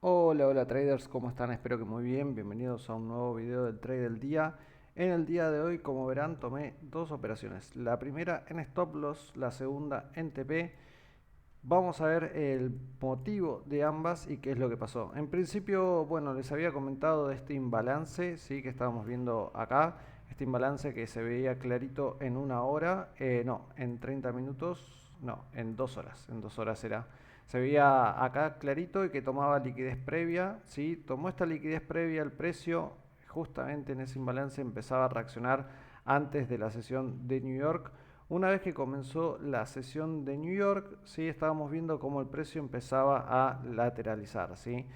Hola, hola traders, ¿cómo están? Espero que muy bien. Bienvenidos a un nuevo video del trade del día. En el día de hoy, como verán, tomé dos operaciones. La primera en stop loss, la segunda en TP. Vamos a ver el motivo de ambas y qué es lo que pasó. En principio, bueno, les había comentado de este imbalance, sí, que estábamos viendo acá. Este imbalance que se veía clarito en una hora, no, en 30 minutos, no, en 2 horas. En 2 horas era. Se veía acá clarito y que tomaba liquidez previa, sí, tomó esta liquidez previa, el precio justamente en ese imbalance empezaba a reaccionar antes de la sesión de New York. Una vez que comenzó la sesión de New York, sí estábamos viendo cómo el precio empezaba a lateralizar, ¿sí?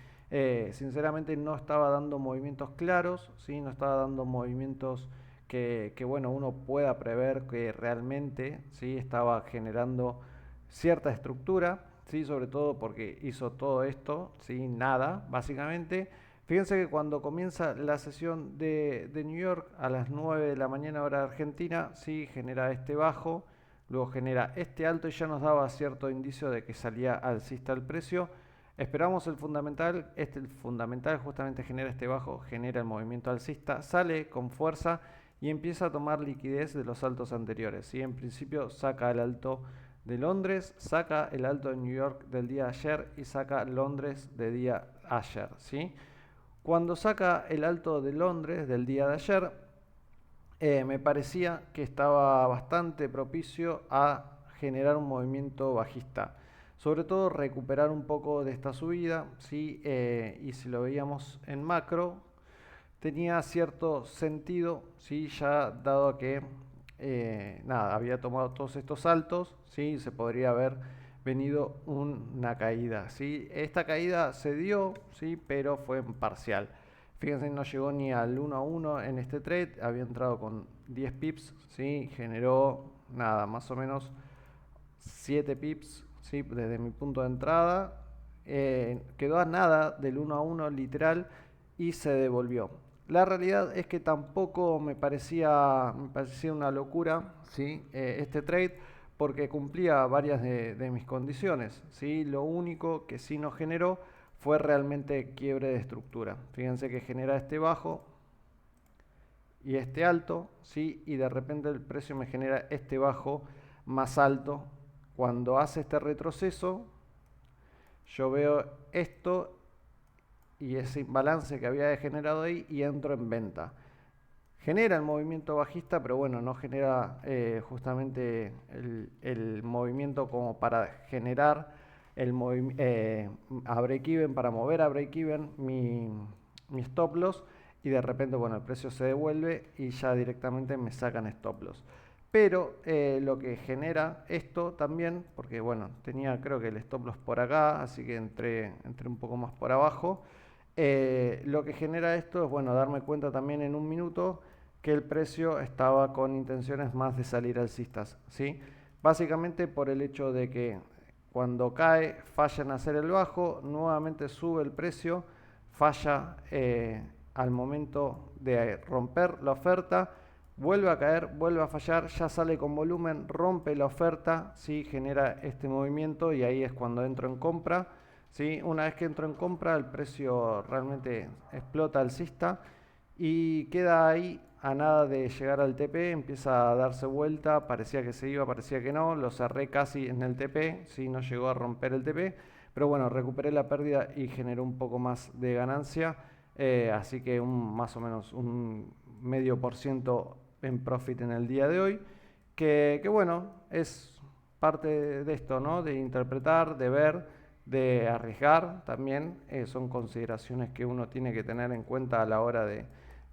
Sinceramente no estaba dando movimientos claros, ¿sí? No estaba dando movimientos que bueno, uno pueda prever que realmente ¿sí? Estaba generando cierta estructura, ¿sí? Sobre todo porque hizo todo esto sin nada, básicamente. Fíjense que cuando comienza la sesión de New York a las 9 de la mañana hora de Argentina, sí genera este bajo, luego genera este alto y ya nos daba cierto indicio de que salía alcista el precio. Esperamos el fundamental, el fundamental justamente genera este bajo, genera el movimiento alcista, sale con fuerza y empieza a tomar liquidez de los altos anteriores. ¿Sí? En principio saca el alto de Londres, saca el alto de New York del día de ayer y saca Londres de día ayer. ¿Sí? Cuando saca el alto de Londres del día de ayer, me parecía que estaba bastante propicio a generar un movimiento bajista. Sobre todo recuperar un poco de esta subida, ¿sí? Y si lo veíamos en macro, tenía cierto sentido, ¿sí? Ya dado que nada, había tomado todos estos saltos, ¿sí? Se podría haber venido una caída, ¿sí? Esta caída se dio, ¿sí? Pero fue parcial. Fíjense, no llegó ni al 1 a 1 en este trade, había entrado con 10 pips, ¿sí? Generó nada, más o menos 7 pips, ¿sí? Desde mi punto de entrada. Quedó a nada del 1 a 1 literal y se devolvió. La realidad es que tampoco me parecía una locura, ¿sí? Este trade porque cumplía varias de mis condiciones, ¿sí? Lo único que sí nos generó fue realmente quiebre de estructura. Fíjense que genera este bajo y este alto, ¿sí? Y de repente el precio me genera este bajo más alto. Cuando hace este retroceso, yo veo esto y ese imbalance que había generado ahí y entro en venta. Genera el movimiento bajista, pero bueno, no genera justamente el movimiento como para generar a break-even, para mover a break-even mi stop loss y de repente, bueno, el precio se devuelve y ya directamente me sacan stop loss. Pero lo que genera esto también, porque bueno, tenía creo que el stop loss por acá, así que entré un poco más por abajo. Lo que genera esto es, bueno, darme cuenta también en un minuto que el precio estaba con intenciones más de salir alcistas, ¿sí? Básicamente por el hecho de que cuando cae falla en hacer el bajo, nuevamente sube el precio, falla al momento de romper la oferta, vuelve a caer, vuelve a fallar, ya sale con volumen, rompe la oferta, ¿sí? Genera este movimiento y ahí es cuando entro en compra. ¿Sí? Una vez que entro en compra, el precio realmente explota alcista y queda ahí a nada de llegar al TP, empieza a darse vuelta, parecía que se iba, parecía que no, lo cerré casi en el TP, ¿sí? No llegó a romper el TP, pero bueno, recuperé la pérdida y generó un poco más de ganancia, así que más o menos un medio por ciento en profit en el día de hoy, que bueno, es parte de esto, ¿no? De interpretar, de ver, de arriesgar también, son consideraciones que uno tiene que tener en cuenta a la hora de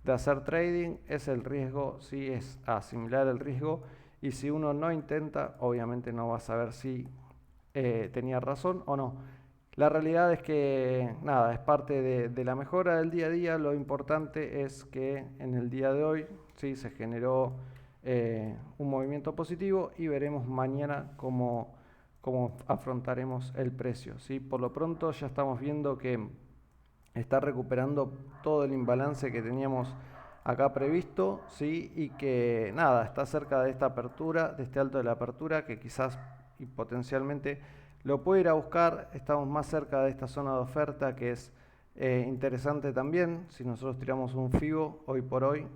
hacer trading. Es el riesgo, sí, es asimilar el riesgo y si uno no intenta, obviamente no va a saber si tenía razón o no. La realidad es que nada, es parte de la mejora del día a día. Lo importante es que en el día de hoy sí se generó un movimiento positivo y veremos mañana cómo afrontaremos el precio. ¿Sí? Por lo pronto ya estamos viendo que está recuperando todo el imbalance que teníamos acá previsto, ¿sí? Y que nada, está cerca de esta apertura, de este alto de la apertura, que quizás y potencialmente lo puede ir a buscar. Estamos más cerca de esta zona de oferta que es interesante también. Si nosotros tiramos un FIBO hoy por hoy,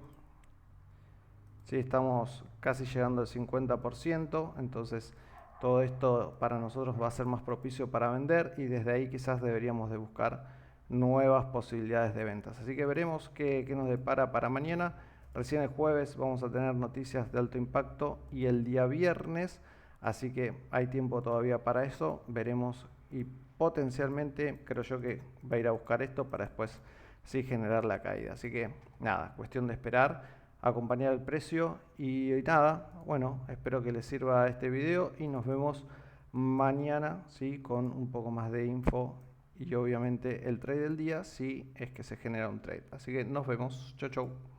sí, estamos casi llegando al 50%, entonces todo esto para nosotros va a ser más propicio para vender y desde ahí quizás deberíamos de buscar nuevas posibilidades de ventas. Así que veremos qué nos depara para mañana. Recién el jueves vamos a tener noticias de alto impacto y el día viernes, así que hay tiempo todavía para eso. Veremos y potencialmente creo yo que va a ir a buscar esto para después sí generar la caída. Así que nada, cuestión de esperar, acompañar el precio y nada, bueno, espero que les sirva este video y nos vemos mañana, ¿sí? Con un poco más de info y obviamente el trade del día si es que se genera un trade. Así que nos vemos, chau chau.